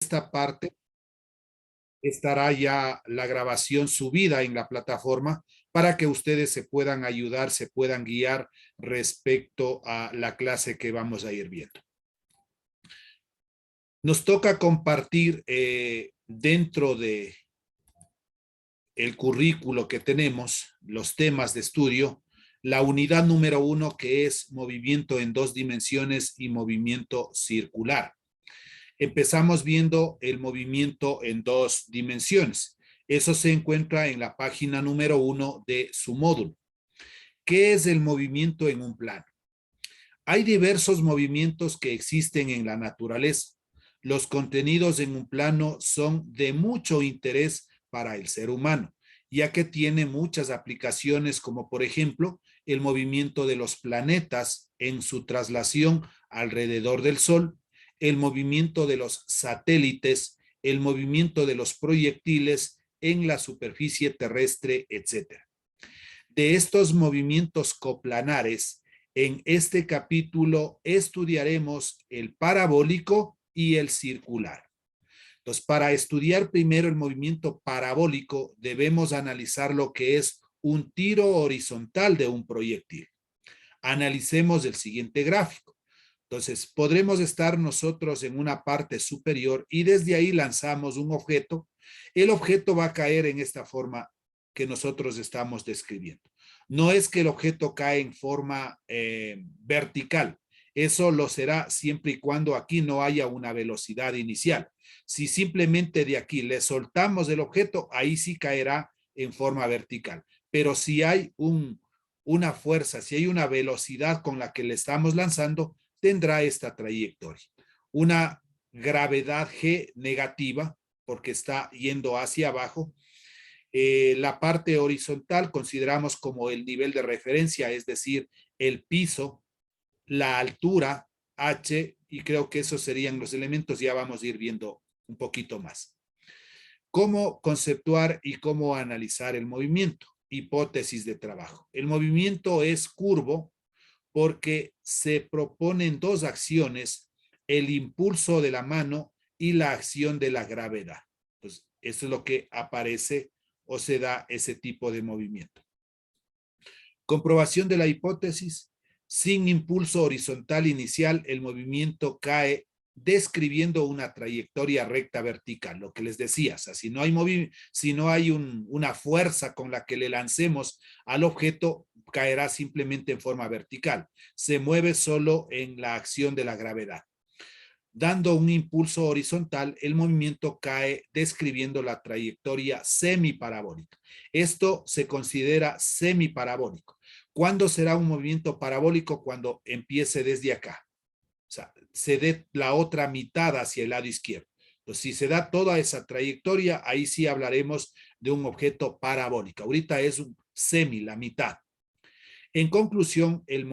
esta parte estará ya la grabación subida en la plataforma para que ustedes se puedan ayudar, se puedan guiar respecto a la clase que vamos a ir viendo. Nos toca compartir dentro de el currículo que tenemos, los temas de estudio, la unidad número 1, que es movimiento en 2 dimensiones y movimiento circular. Empezamos viendo el movimiento en 2 dimensiones. Eso se encuentra en la página número 1 de su módulo. ¿Qué es el movimiento en un plano? Hay diversos movimientos que existen en la naturaleza. Los contenidos en un plano son de mucho interés para el ser humano, ya que tiene muchas aplicaciones, como por ejemplo el movimiento de los planetas en su traslación alrededor del Sol, el movimiento de los satélites, el movimiento de los proyectiles en la superficie terrestre, etc. De estos movimientos coplanares, en este capítulo estudiaremos el parabólico y el circular. Entonces, para estudiar primero el movimiento parabólico, debemos analizar lo que es un tiro horizontal de un proyectil. Analicemos el siguiente gráfico. Entonces, podremos estar nosotros en una parte superior y desde ahí lanzamos un objeto. El objeto va a caer en esta forma que nosotros estamos describiendo. No es que el objeto cae en forma vertical. Eso lo será siempre y cuando aquí no haya una velocidad inicial. Si simplemente de aquí le soltamos el objeto, ahí sí caerá en forma vertical. Pero si hay una fuerza, si hay una velocidad con la que le estamos lanzando, tendrá esta trayectoria. Una gravedad G negativa, porque está yendo hacia abajo. La parte horizontal consideramos como el nivel de referencia, es decir, el piso, la altura H, y creo que esos serían los elementos, ya vamos a ir viendo un poquito más. ¿Cómo conceptuar y cómo analizar el movimiento? Hipótesis de trabajo. El movimiento es curvo porque se proponen 2 acciones, el impulso de la mano y la acción de la gravedad. Pues eso es lo que aparece o se da ese tipo de movimiento. Comprobación de la hipótesis. Sin impulso horizontal inicial, el movimiento cae describiendo una trayectoria recta vertical, lo que les decía. O sea, si no hay una fuerza con la que le lancemos al objeto, caerá simplemente en forma vertical. Se mueve solo en la acción de la gravedad. Dando un impulso horizontal, el movimiento cae describiendo la trayectoria semiparabólica. Esto se considera semiparabólico. ¿Cuándo será un movimiento parabólico? Cuando empiece desde acá. O sea, se dé la otra mitad hacia el lado izquierdo. Entonces, si se da toda esa trayectoria, ahí sí hablaremos de un objeto parabólico. Ahorita es un semi, la mitad. En conclusión, el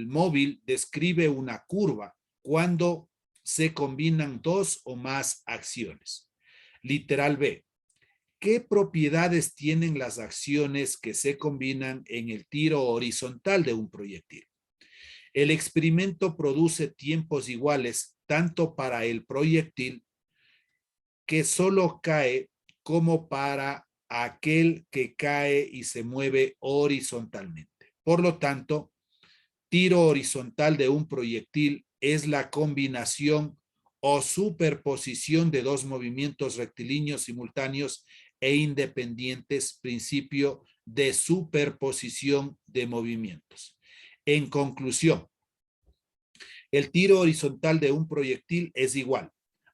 móvil describe una curva cuando se combinan 2 o más acciones. Literal B. ¿Qué propiedades tienen las acciones que se combinan en el tiro horizontal de un proyectil? El experimento produce tiempos iguales tanto para el proyectil que solo cae como para aquel que cae y se mueve horizontalmente. Por lo tanto, tiro horizontal de un proyectil es la combinación o superposición de 2 movimientos rectilíneos simultáneos e independientes, principio de superposición de movimientos. En conclusión, el tiro horizontal de un proyectil es igual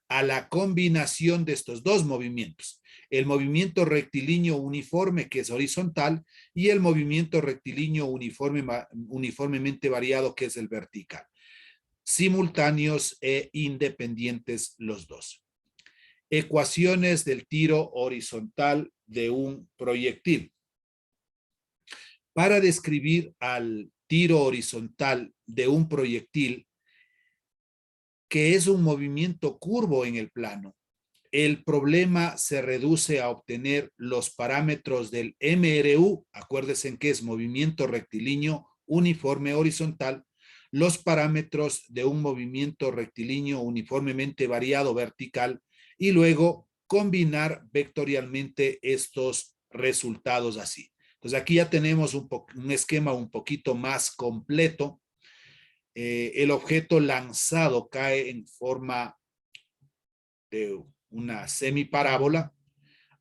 a la combinación de estos 2 movimientos. El movimiento rectilíneo uniforme, que es horizontal, y el movimiento rectilíneo uniformemente variado, que es el vertical. Simultáneos e independientes los 2. Ecuaciones del tiro horizontal de un proyectil. Para describir al tiro horizontal de un proyectil, que es un movimiento curvo en el plano, el problema se reduce a obtener los parámetros del MRU, acuérdense en que es movimiento rectilíneo uniforme horizontal, los parámetros de un movimiento rectilíneo uniformemente variado vertical y luego combinar vectorialmente estos resultados así. Entonces aquí ya tenemos un esquema un poquito más completo. El objeto lanzado cae en forma de una semiparábola.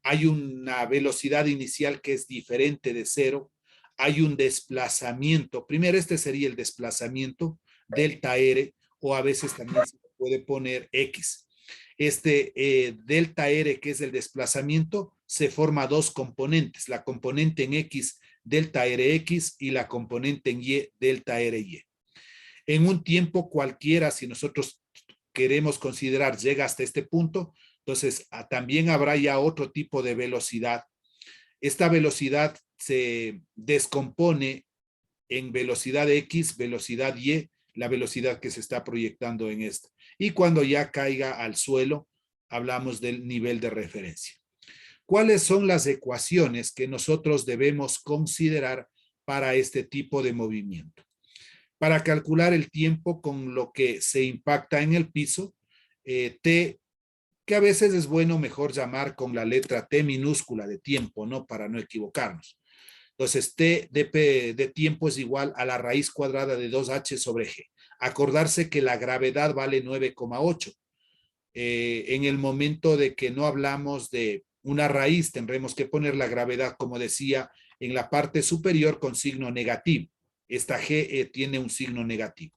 Hay una velocidad inicial que es diferente de cero. Hay un desplazamiento. Primero, este sería el desplazamiento, delta R, o a veces también se puede poner X. Este delta R, que es el desplazamiento, se forma dos componentes, la componente en X, delta RX, y la componente en Y, delta RY. En un tiempo cualquiera, si nosotros queremos considerar llega hasta este punto, entonces también habrá ya otro tipo de velocidad. Esta velocidad se descompone en velocidad X, velocidad Y, la velocidad que se está proyectando en esta. Y cuando ya caiga al suelo, hablamos del nivel de referencia. ¿Cuáles son las ecuaciones que nosotros debemos considerar para este tipo de movimiento? Para calcular el tiempo con lo que se impacta en el piso, T, que a veces es bueno mejor llamar con la letra T minúscula de tiempo, ¿no? Para no equivocarnos. Entonces, T de tiempo es igual a la raíz cuadrada de 2H sobre G. Acordarse que la gravedad vale 9,8. En el momento de que no hablamos de una raíz, tendremos que poner la gravedad, como decía, en la parte superior con signo negativo. Esta G tiene un signo negativo.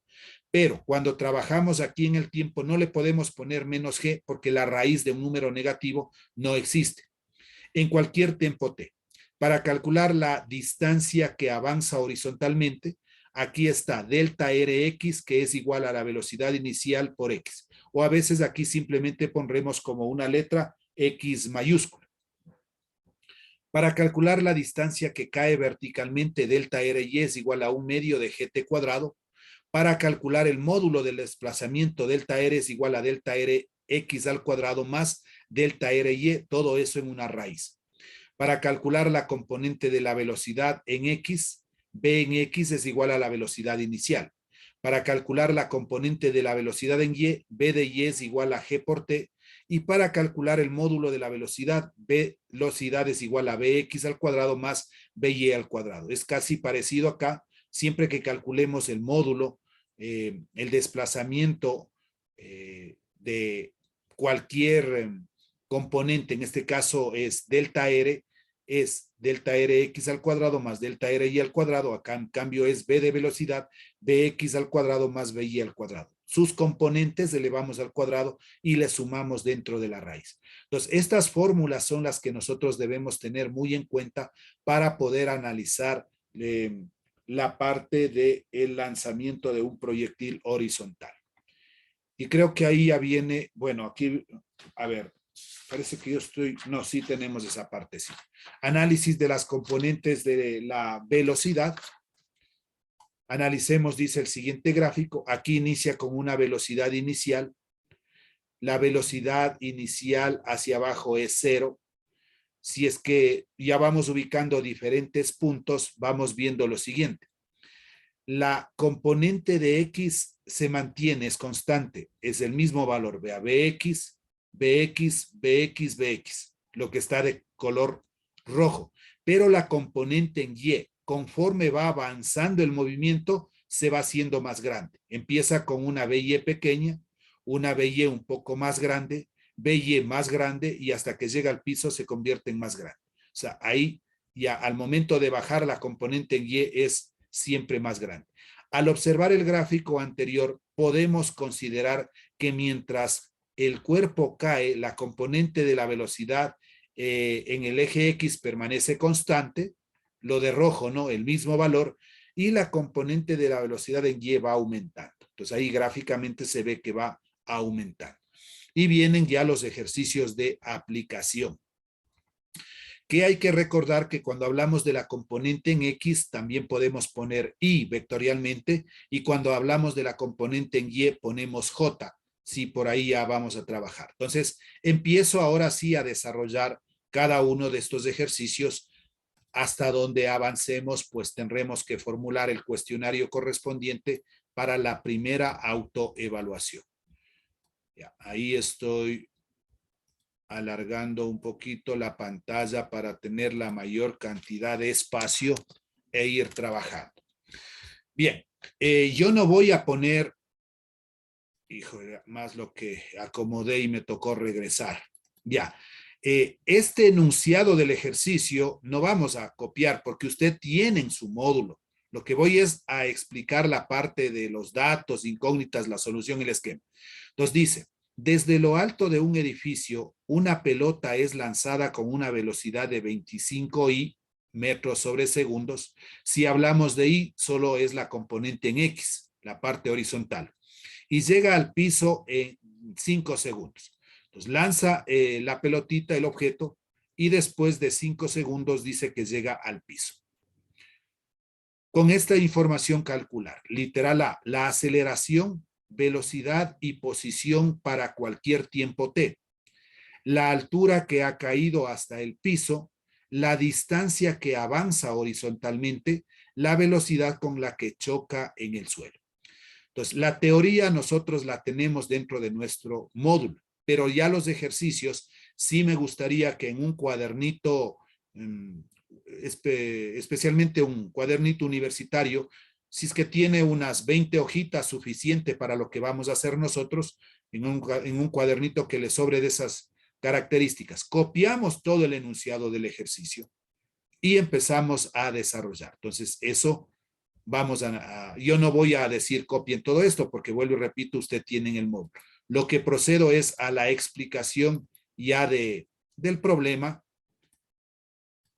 Pero cuando trabajamos aquí en el tiempo no le podemos poner menos G porque la raíz de un número negativo no existe. En cualquier tiempo T. Para calcular la distancia que avanza horizontalmente, aquí está delta Rx, que es igual a la velocidad inicial por X. O a veces aquí simplemente pondremos como una letra X mayúscula. Para calcular la distancia que cae verticalmente, delta Ry es igual a 1/2 de gt cuadrado. Para calcular el módulo del desplazamiento, delta R es igual a delta Rx al cuadrado más delta Ry, todo eso en una raíz. Para calcular la componente de la velocidad en X, B en X es igual a la velocidad inicial. Para calcular la componente de la velocidad en Y, B de Y es igual a G por T. Y para calcular el módulo de la velocidad, velocidad es igual a Bx al cuadrado más By al cuadrado. Es casi parecido acá, siempre que calculemos el módulo, el desplazamiento de cualquier componente, en este caso es delta R, es delta Rx al cuadrado más delta Ry al cuadrado. Acá en cambio es B de velocidad, Bx al cuadrado más By al cuadrado. Sus componentes elevamos al cuadrado y le sumamos dentro de la raíz. Entonces, estas fórmulas son las que nosotros debemos tener muy en cuenta para poder analizar la parte del lanzamiento de un proyectil horizontal. Y creo que ahí ya viene, bueno, aquí, a ver, parece que yo estoy, no, sí tenemos esa parte, sí. Análisis de las componentes de la velocidad. Analicemos, dice el siguiente gráfico. Aquí inicia con una velocidad inicial. La velocidad inicial hacia abajo es 0. Si es que ya vamos ubicando diferentes puntos, vamos viendo lo siguiente. La componente de X se mantiene, es constante, es el mismo valor. Vea, Bx, Bx, Bx, Bx, lo que está de color rojo. Pero la componente en Y, conforme va avanzando el movimiento, se va haciendo más grande. Empieza con una By pequeña, una By un poco más grande, By más grande, y hasta que llega al piso se convierte en más grande. O sea, ahí ya al momento de bajar la componente en Y es siempre más grande. Al observar el gráfico anterior, podemos considerar que mientras el cuerpo cae, la componente de la velocidad en el eje X permanece constante, lo de rojo, ¿no? El mismo valor, y la componente de la velocidad en Y va aumentando. Entonces ahí gráficamente se ve que va aumentando. Y vienen ya los ejercicios de aplicación. Que hay que recordar que cuando hablamos de la componente en X, también podemos poner Y vectorialmente, y cuando hablamos de la componente en Y, ponemos J. Sí, por ahí ya vamos a trabajar. Entonces, empiezo ahora sí a desarrollar cada uno de estos ejercicios. Hasta donde avancemos, pues tendremos que formular el cuestionario correspondiente para la primera autoevaluación. Ya, ahí estoy alargando un poquito la pantalla para tener la mayor cantidad de espacio e ir trabajando. Bien, yo no voy a poner, híjole, más lo que acomodé y me tocó regresar. Ya, este enunciado del ejercicio no vamos a copiar porque usted tiene en su módulo. Lo que voy es a explicar la parte de los datos, incógnitas, la solución y el esquema. Entonces dice, desde lo alto de un edificio, una pelota es lanzada con una velocidad de 25 metros sobre segundos. Si hablamos de I, solo es la componente en X, la parte horizontal. Y llega al piso en 5 segundos. Entonces lanza la pelotita, el objeto, y después de 5 segundos dice que llega al piso. Con esta información calcular, literal A, la aceleración, velocidad y posición para cualquier tiempo t, la altura que ha caído hasta el piso, la distancia que avanza horizontalmente, la velocidad con la que choca en el suelo. Entonces, la teoría nosotros la tenemos dentro de nuestro módulo, pero ya los ejercicios sí me gustaría que en un cuadernito, especialmente un cuadernito universitario, si es que tiene unas 20 hojitas suficiente para lo que vamos a hacer nosotros, en un cuadernito que le sobre de esas características. Copiamos todo el enunciado del ejercicio y empezamos a desarrollar. Entonces, eso vamos yo no voy a decir copien todo esto porque vuelvo y repito, usted tiene en el módulo. Lo que procedo es a la explicación ya del problema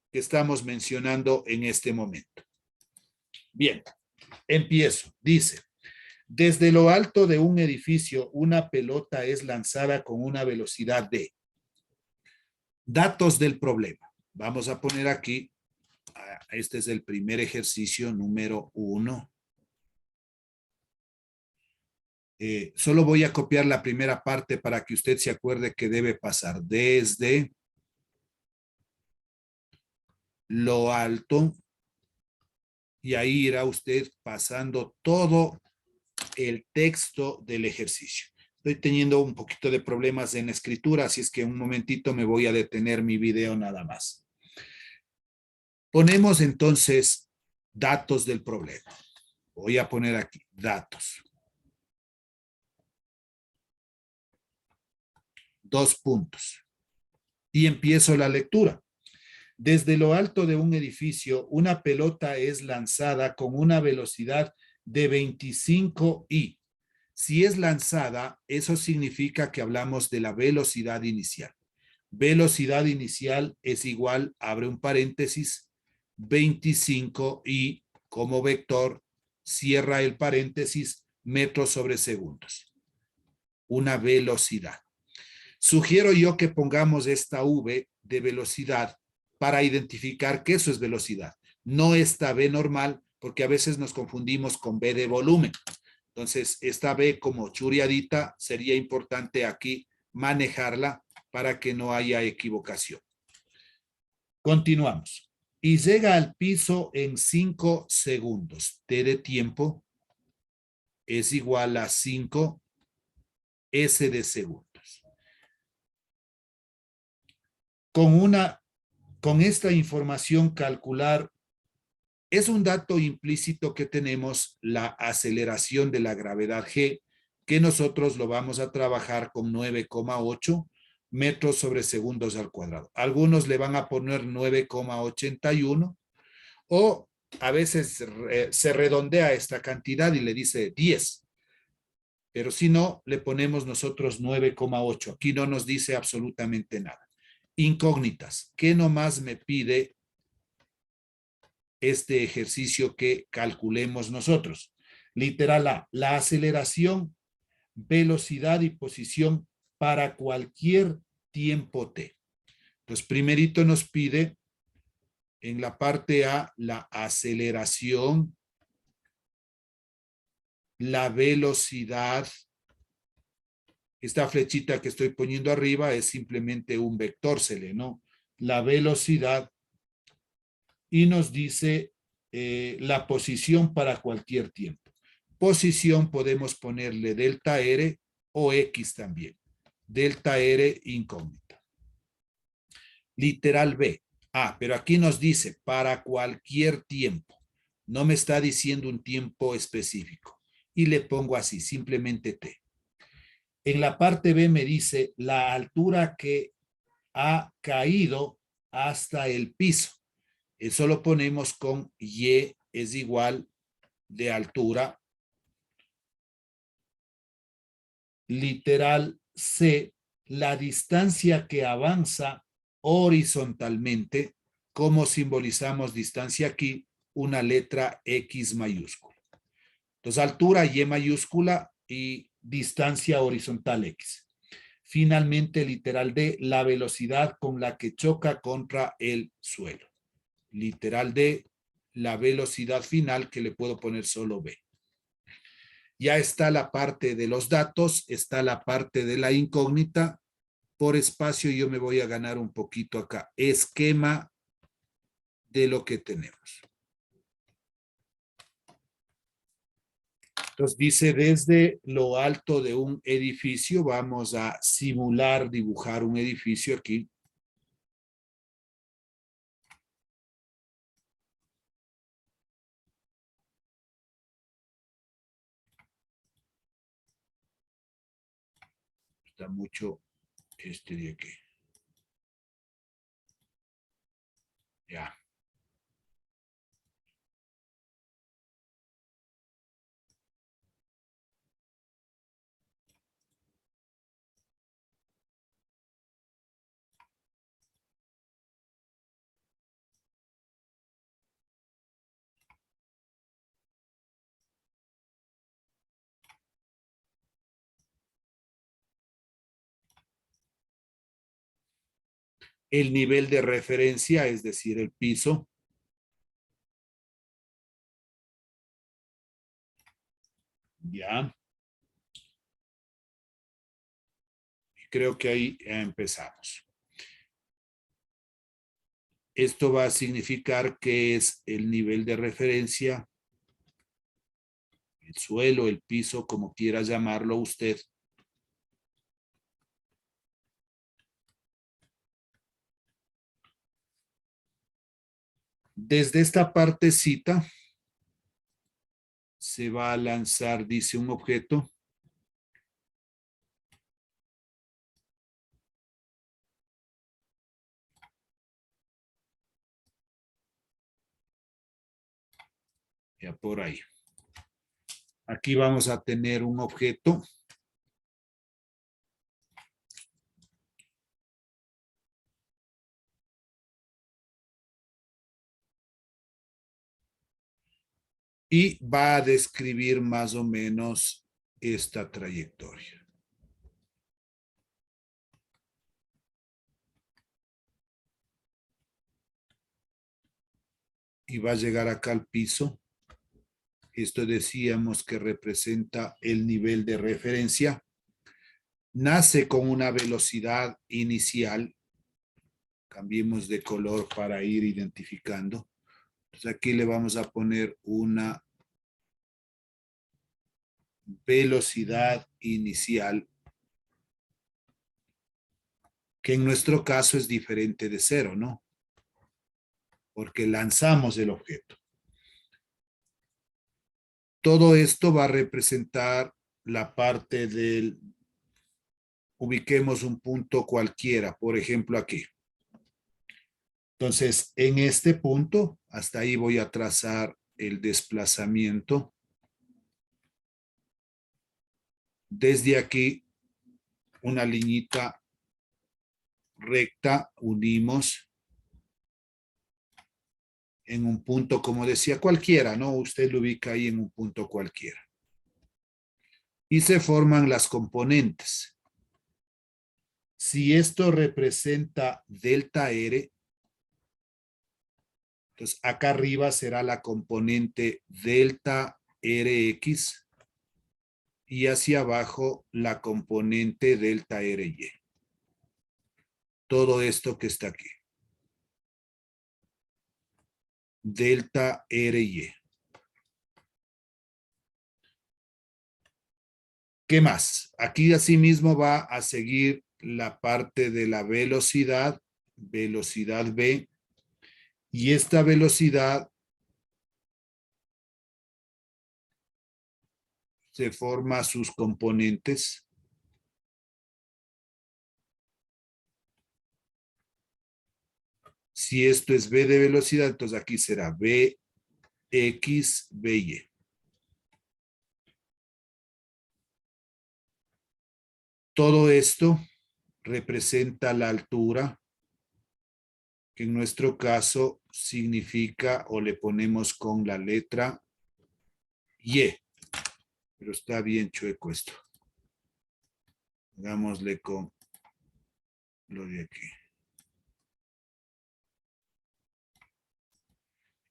que estamos mencionando en este momento. Bien, empiezo. Dice, desde lo alto de un edificio, una pelota es lanzada con una velocidad de datos del problema. Vamos a poner aquí, este es el primer ejercicio número 1. Solo voy a copiar la primera parte para que usted se acuerde que debe pasar desde lo alto y ahí irá usted pasando todo el texto del ejercicio. Estoy teniendo un poquito de problemas en escritura, así es que un momentito me voy a detener mi video nada más. Ponemos entonces datos del problema. Voy a poner aquí datos. 2 puntos. Y empiezo la lectura. Desde lo alto de un edificio, una pelota es lanzada con una velocidad de 25 i. Si es lanzada, eso significa que hablamos de la velocidad inicial. Velocidad inicial es igual, abre un paréntesis, 25 i como vector, cierra el paréntesis, metros sobre segundos. Una velocidad. Sugiero yo que pongamos esta V de velocidad para identificar que eso es velocidad. No esta V normal, porque a veces nos confundimos con V de volumen. Entonces, esta V como churiadita sería importante aquí manejarla para que no haya equivocación. Continuamos. Y llega al piso en 5 segundos. T de tiempo es igual a 5 S de segundos. Con esta información calcular, es un dato implícito que tenemos la aceleración de la gravedad G, que nosotros lo vamos a trabajar con 9,8 metros sobre segundos al cuadrado. Algunos le van a poner 9,81 o a veces se redondea esta cantidad y le dice 10. Pero si no, le ponemos nosotros 9,8. Aquí no nos dice absolutamente nada. Incógnitas. ¿Qué nomás me pide este ejercicio que calculemos nosotros? Literal A, la aceleración, velocidad y posición para cualquier tiempo t. Entonces, primerito nos pide en la parte A la aceleración, la velocidad. Esta flechita que estoy poniendo arriba es simplemente un vector, se lee, ¿no? La velocidad y nos dice la posición para cualquier tiempo. Posición podemos ponerle delta R o X también. Delta R incógnita. Literal B. Ah, pero aquí nos dice para cualquier tiempo. No me está diciendo un tiempo específico. Y le pongo así, simplemente T. En la parte B me dice la altura que ha caído hasta el piso. Eso lo ponemos con Y es igual de altura. Literal C, la distancia que avanza horizontalmente. ¿Cómo simbolizamos distancia aquí? Una letra X mayúscula. Entonces, altura Y mayúscula y distancia horizontal X. Finalmente, literal D, la velocidad con la que choca contra el suelo. Literal D, la velocidad final que le puedo poner solo B. Ya está la parte de los datos, está la parte de la incógnita. Por espacio yo me voy a ganar un poquito acá. Esquema de lo que tenemos. Entonces dice, desde lo alto de un edificio, vamos a simular, dibujar un edificio aquí. Está mucho este de aquí. Ya. El nivel de referencia, es decir, el piso. Ya. Creo que ahí empezamos. Esto va a significar que es el nivel de referencia, el suelo, el piso, como quiera llamarlo usted. Desde esta partecita se va a lanzar, dice, un objeto. Ya por ahí. Aquí vamos a tener un objeto. Y va a describir más o menos esta trayectoria. Y va a llegar acá al piso. Esto decíamos que representa el nivel de referencia. Nace con una velocidad inicial. Cambiemos de color para ir identificando. Entonces aquí le vamos a poner una velocidad inicial, que en nuestro caso es diferente de cero, ¿no? Porque lanzamos el objeto. Todo esto va a representar la parte del, ubiquemos un punto cualquiera, por ejemplo aquí. Entonces, en este punto, hasta ahí voy a trazar el desplazamiento. Desde aquí, una liñita recta, unimos en un punto, como decía, cualquiera, ¿no? Usted lo ubica ahí en un punto cualquiera. Y se forman las componentes. Si esto representa delta R, entonces acá arriba será la componente delta Rx y hacia abajo la componente delta Ry. Todo esto que está aquí. Delta Ry. ¿Qué más? Aquí asimismo va a seguir la parte de la velocidad velocidad V, y esta velocidad se forma sus componentes. Si esto es V de velocidad, entonces aquí será Vx, Vy. Todo esto representa la altura, que en nuestro caso significa, o le ponemos con la letra Y. Pero está bien chueco esto. Hagámosle con lo de aquí.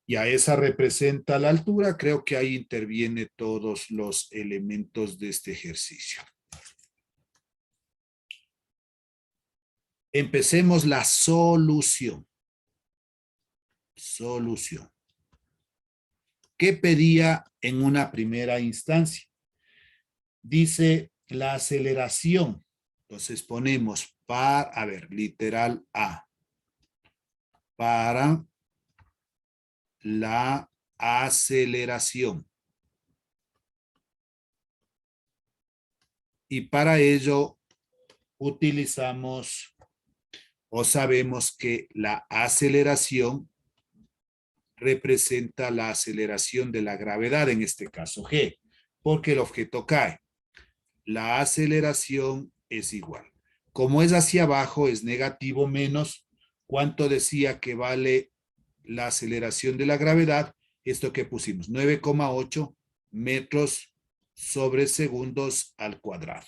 Ya esa representa la altura. Creo que ahí interviene todos los elementos de este ejercicio. Empecemos la solución. Solución. ¿Qué pedía en una primera instancia? Dice la aceleración. Entonces ponemos literal A. Para la aceleración. Y para ello utilizamos o sabemos que la aceleración representa la aceleración de la gravedad, en este caso G, porque el objeto cae. La aceleración es igual. Como es hacia abajo, es negativo menos. ¿Cuánto decía que vale la aceleración de la gravedad? Esto que pusimos, 9,8 metros sobre segundos al cuadrado.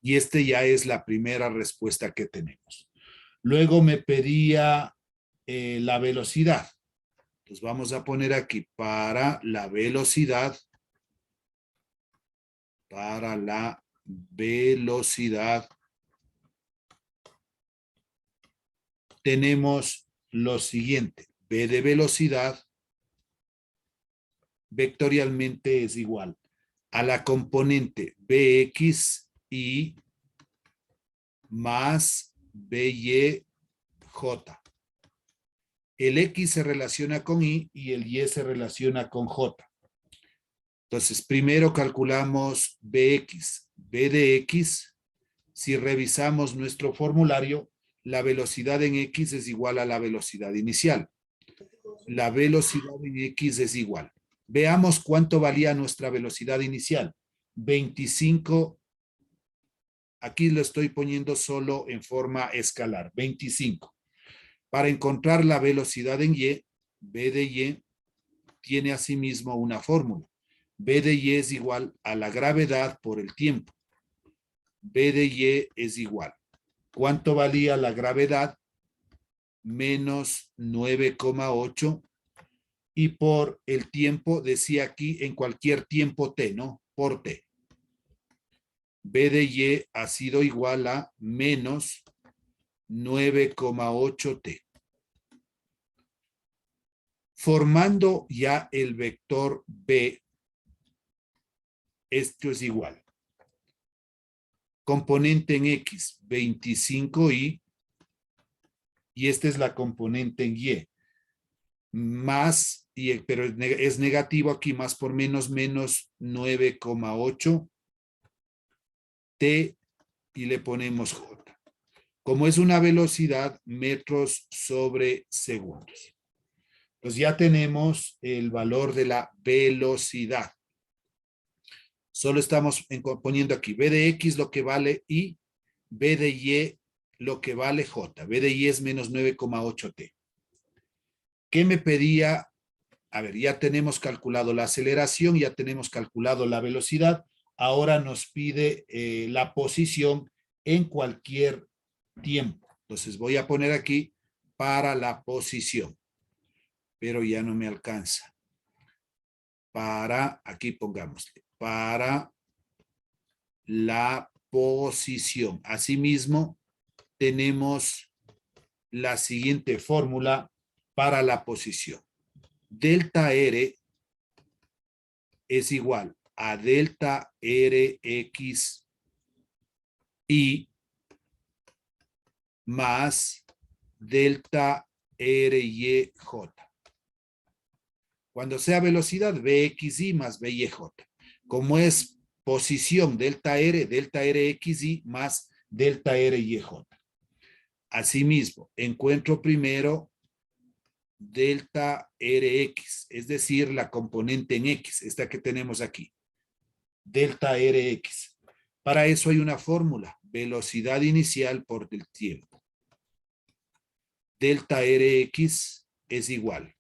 Y este ya es la primera respuesta que tenemos. Luego me pedía la velocidad. Entonces vamos a poner aquí para la velocidad, tenemos lo siguiente. V de velocidad vectorialmente es igual a la componente Bx y más By J. El X se relaciona con Y y el Y se relaciona con J. Entonces, primero calculamos Bx. B de X, si revisamos nuestro formulario, la velocidad en X es igual a la velocidad inicial. La velocidad en X es igual. Veamos cuánto valía nuestra velocidad inicial. 25. Aquí lo estoy poniendo solo en forma escalar. 25. Para encontrar la velocidad en Y, B de Y tiene asimismo una fórmula. B de Y es igual a la gravedad por el tiempo. B de Y es igual. ¿Cuánto valía la gravedad? Menos 9,8. Y por el tiempo, decía aquí, en cualquier tiempo t, ¿no? Por t. B de Y ha sido igual a menos 9,8 t. Formando ya el vector B, esto es igual. Componente en X, 25y, y esta es la componente en Y. Más, pero es negativo aquí, más por menos 9,8 t, y le ponemos J. Como es una velocidad, metros sobre segundos. Entonces ya tenemos el valor de la velocidad. Solo estamos poniendo aquí B de X lo que vale Y, B de Y lo que vale J. B de Y es menos 9,8 t. ¿Qué me pedía? A ver, ya tenemos calculado la aceleración, ya tenemos calculado la velocidad. Ahora nos pide la posición en cualquier tiempo. Entonces voy a poner aquí para la posición, pero ya no me alcanza. Aquí pongámosle, para la posición. Asimismo, tenemos la siguiente fórmula para la posición. Delta R es igual a delta Rx y más delta RYJ. Cuando sea velocidad, BXY más BYJ. Como es posición delta RXY más delta RYJ. Asimismo, encuentro primero delta Rx, es decir, la componente en X, esta que tenemos aquí, delta Rx. Para eso hay una fórmula, velocidad inicial por el tiempo. Delta Rx es igual.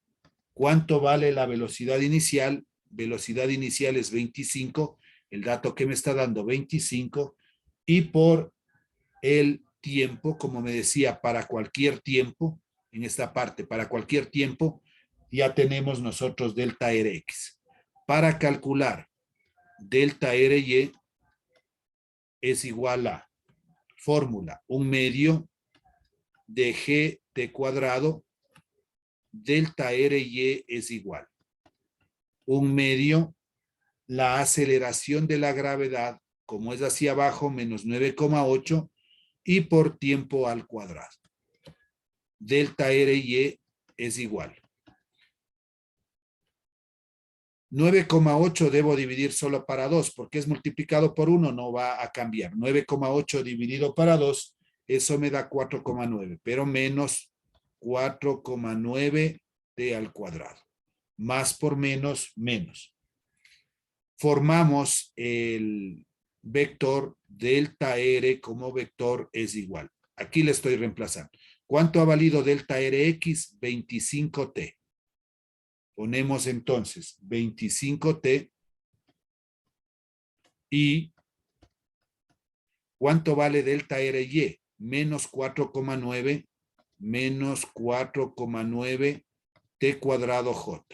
¿Cuánto vale la velocidad inicial? Velocidad inicial es 25, el dato que me está dando 25, y por el tiempo, como me decía, para cualquier tiempo, en esta parte, para cualquier tiempo, ya tenemos nosotros delta Rx. Para calcular delta Ry es igual a fórmula 1 medio de gt cuadrado, delta Ry es igual 1 medio la aceleración de la gravedad, como es hacia abajo, menos 9,8 y por tiempo al cuadrado. Delta Ry es igual 9,8 debo dividir solo para 2, porque es multiplicado por 1, no va a cambiar. 9,8 dividido para 2, eso me da 4,9, pero menos 4,9 t al cuadrado. Más por menos, menos. Formamos el vector delta R como vector es igual. Aquí le estoy reemplazando. ¿Cuánto ha valido delta Rx? 25t. Ponemos entonces 25t y ¿cuánto vale delta Ry? Menos 4,9 menos 4,9 t cuadrado j.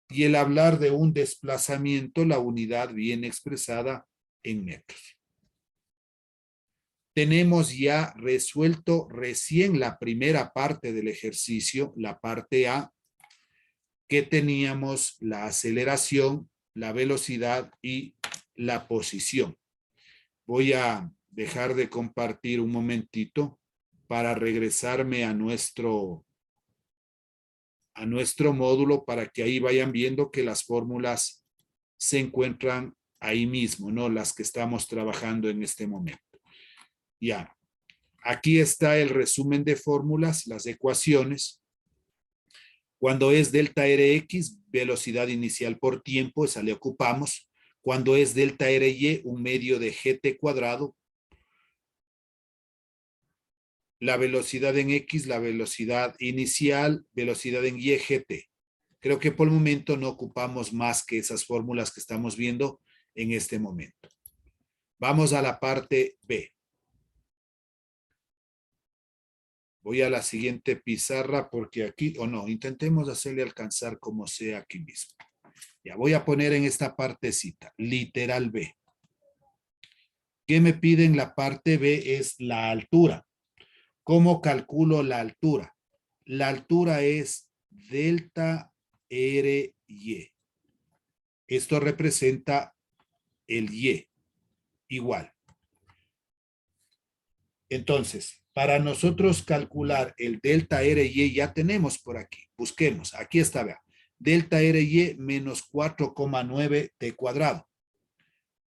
Y el hablar de un desplazamiento, la unidad viene expresada en metros. Tenemos ya resuelto recién la primera parte del ejercicio, la parte A, que teníamos la aceleración, la velocidad y la posición. Voy a dejar de compartir un momentito para regresarme a nuestro módulo para que ahí vayan viendo que las fórmulas se encuentran ahí mismo, ¿no? Las que estamos trabajando en este momento. Ya, aquí está el resumen de fórmulas, las ecuaciones. Cuando es delta Rx, velocidad inicial por tiempo, esa le ocupamos. Cuando es delta Ry, 1 medio de gt cuadrado. La velocidad en X, la velocidad inicial, velocidad en Y, gt. Creo que por el momento no ocupamos más que esas fórmulas que estamos viendo en este momento. Vamos a la parte B. Voy a la siguiente pizarra porque aquí, o no, intentemos hacerle alcanzar como sea aquí mismo. Ya voy a poner en esta partecita, literal B. ¿Qué me pide en la parte B? Es la altura. ¿Cómo calculo la altura? La altura es delta Ry. Esto representa el Y, igual. Entonces, para nosotros calcular el delta Ry ya tenemos por aquí. Busquemos, aquí está, vea. Delta Ry menos 4,9 t cuadrado.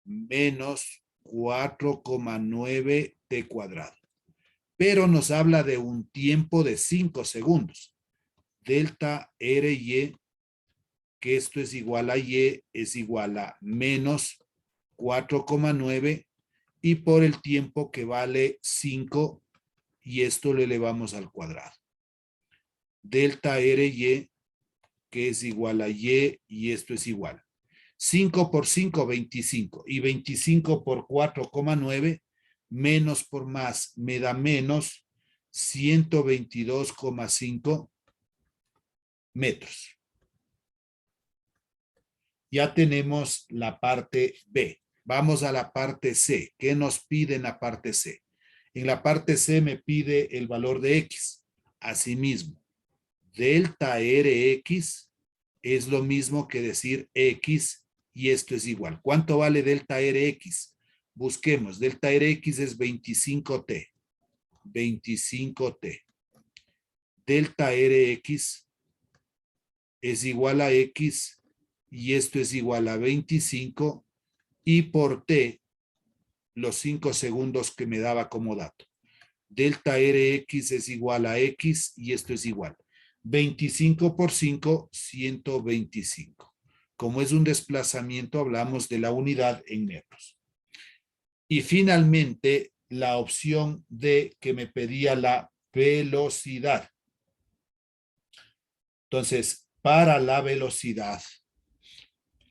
Menos 4,9 t cuadrado. Pero nos habla de un tiempo de 5 segundos. Delta Ry, que esto es igual a Y, es igual a menos 4,9 y por el tiempo que vale 5 y esto lo elevamos al cuadrado. Delta Ry, que es igual a Y y esto es igual. 5 por 5, 25 y 25 por 4,9 menos por más me da menos 122,5 metros. Ya tenemos la parte B. Vamos a la parte C. ¿Qué nos pide en la parte C? En la parte C me pide el valor de X. Asimismo, delta Rx es lo mismo que decir X y esto es igual. ¿Cuánto vale delta Rx? Busquemos. Delta Rx es 25T. 25t. Delta Rx es igual a X y esto es igual a 25 y por T los 5 segundos que me daba como dato. Delta Rx es igual a X y esto es igual. 25 por 5, 125. Como es un desplazamiento, hablamos de la unidad en metros. Y finalmente, la opción D que me pedía la velocidad. Entonces, para la velocidad,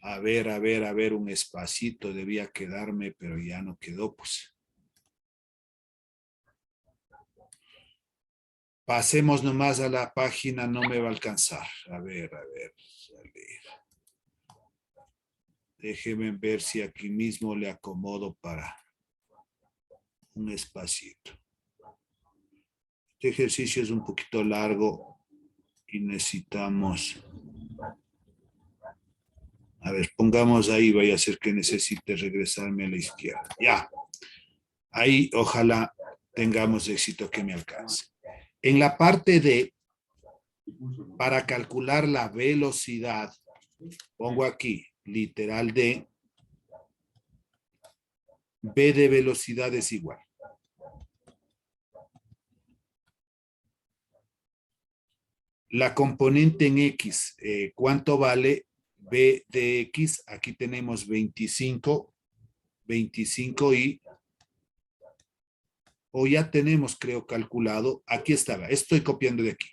a ver, un espacito debía quedarme, pero ya no quedó, pues. Pasemos nomás a la página, no me va a alcanzar. A ver, salir. Déjenme ver si aquí mismo le acomodo para un espacito. Este ejercicio es un poquito largo y necesitamos... A ver, pongamos ahí, vaya a ser que necesite regresarme a la izquierda. Ya. Ahí ojalá tengamos éxito que me alcance. En la parte de, para calcular la velocidad, pongo aquí, literal de, B de velocidad es igual. La componente en X, ¿cuánto vale? B de X, aquí tenemos 25 y, o ya tenemos, creo, calculado, aquí estaba, estoy copiando de aquí,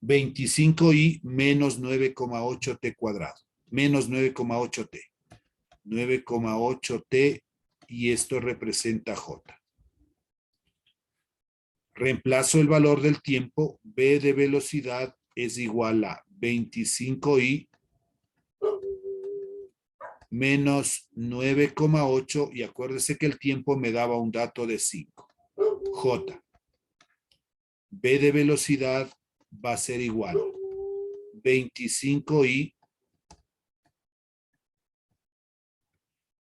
25 y menos 9,8t cuadrado, menos 9,8t, 9,8t y esto representa J. Reemplazo el valor del tiempo, B de velocidad es igual a 25 y menos 9,8 y acuérdese que el tiempo me daba un dato de 5. J. B de velocidad va a ser igual 25 y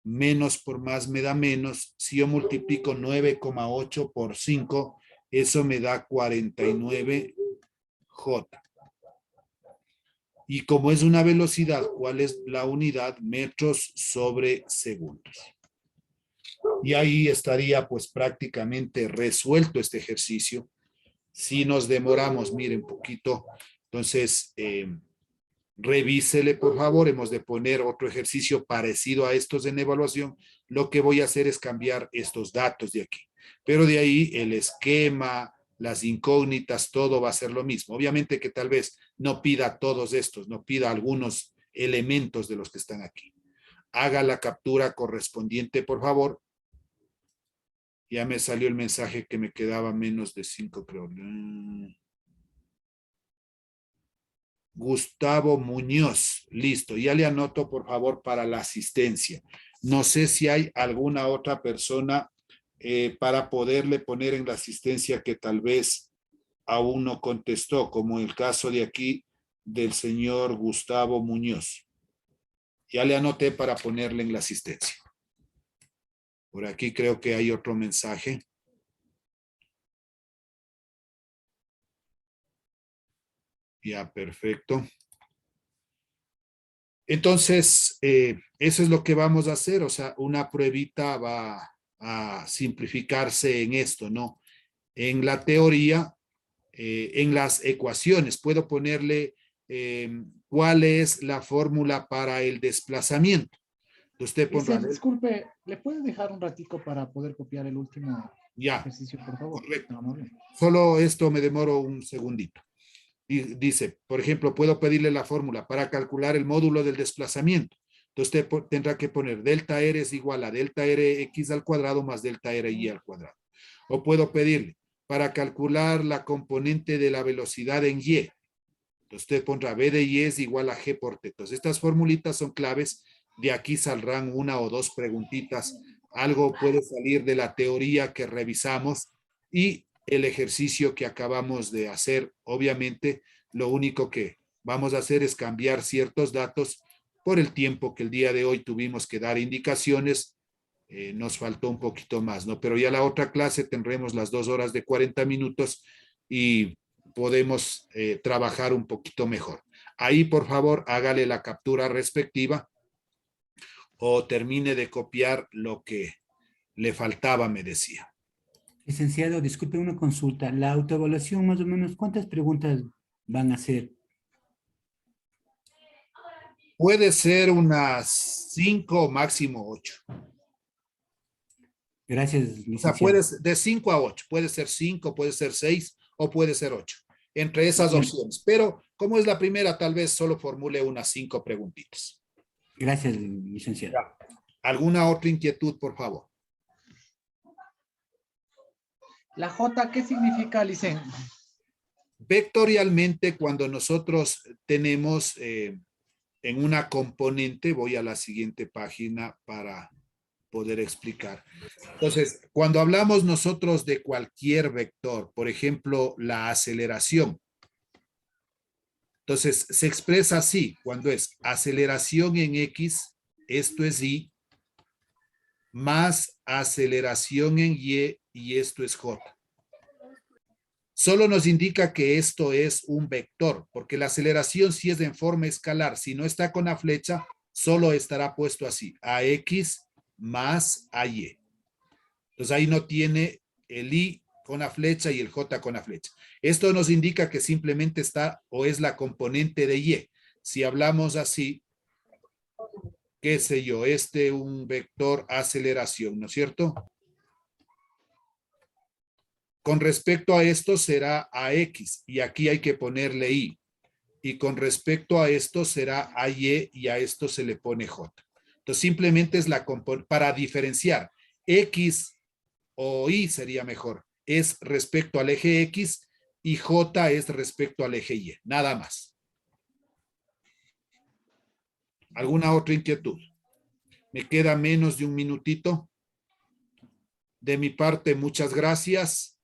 menos por más me da menos. Si yo multiplico 9,8 por 5, eso me da 49 J. Y como es una velocidad, ¿cuál es la unidad? Metros sobre segundos. Y ahí estaría pues prácticamente resuelto este ejercicio. Si nos demoramos, miren, poquito, entonces revísele por favor, hemos de poner otro ejercicio parecido a estos en evaluación. Lo que voy a hacer es cambiar estos datos de aquí. Pero de ahí el esquema, las incógnitas, todo va a ser lo mismo. Obviamente que tal vez no pida todos estos, no pida algunos elementos de los que están aquí. Haga la captura correspondiente, por favor. Ya me salió el mensaje que me quedaba menos de 5, creo. Gustavo Muñoz, listo. Ya le anoto, por favor, para la asistencia. No sé si hay alguna otra persona para poderle poner en la asistencia que tal vez aún no contestó, como el caso de aquí del señor Gustavo Muñoz. Ya le anoté para ponerle en la asistencia. Por aquí creo que hay otro mensaje. Ya, perfecto. Entonces, eso es lo que vamos a hacer. O sea, una pruebita va a simplificarse en esto, ¿no? En la teoría, en las ecuaciones, puedo ponerle cuál es la fórmula para el desplazamiento. Usted pondrá. Disculpe, ¿le puede dejar un ratico para poder copiar el último ejercicio, por favor? Correcto. No, Solo esto me demoro un segundito. Y dice, por ejemplo, puedo pedirle la fórmula para calcular el módulo del desplazamiento. Entonces usted tendrá que poner delta R es igual a delta Rx al cuadrado más delta Ry al cuadrado. O puedo pedirle para calcular la componente de la velocidad en Y. Entonces usted pondrá B de Y es igual a G por T. Entonces estas formulitas son claves. De aquí saldrán una o dos preguntitas. Algo puede salir de la teoría que revisamos y el ejercicio que acabamos de hacer. Obviamente, lo único que vamos a hacer es cambiar ciertos datos por el tiempo que el día de hoy tuvimos que dar indicaciones nos faltó un poquito más, ¿no? Pero ya la otra clase tendremos las 2 horas de 40 minutos y podemos trabajar un poquito mejor. Ahí, por favor, hágale la captura respectiva o termine de copiar lo que le faltaba, me decía. Licenciado, disculpe una consulta. La autoevaluación, más o menos, ¿cuántas preguntas van a hacer? Puede ser unas 5, máximo 8. Gracias, O sea, licenciado. de 5 a 8. Puede ser 5, puede ser 6 o puede ser 8. Entre esas opciones. Pero como es la primera, tal vez solo formule unas 5 preguntitas. Gracias, licenciado. ¿Alguna otra inquietud, por favor? La J, ¿qué significa, licen? Vectorialmente, cuando nosotros tenemos en una componente, voy a la siguiente página para poder explicar. Entonces, cuando hablamos nosotros de cualquier vector, por ejemplo, la aceleración, entonces se expresa así, cuando es aceleración en X, esto es Y, más aceleración en y esto es J. Solo nos indica que esto es un vector, porque la aceleración sí es en forma escalar. Si no está con la flecha, solo estará puesto así, AX más AY. Entonces ahí no tiene el Y con la flecha y el J con la flecha. Esto nos indica que simplemente está o es la componente de Y. Si hablamos así, qué sé yo, un vector aceleración, ¿no es cierto? Con respecto a esto será AX y aquí hay que ponerle Y. Y con respecto a esto será AY y a esto se le pone J. Entonces simplemente es la componente, para diferenciar X o Y sería mejor, es respecto al eje X y J es respecto al eje Y, nada más. ¿Alguna otra inquietud? Me queda menos de un minutito. De mi parte, muchas gracias.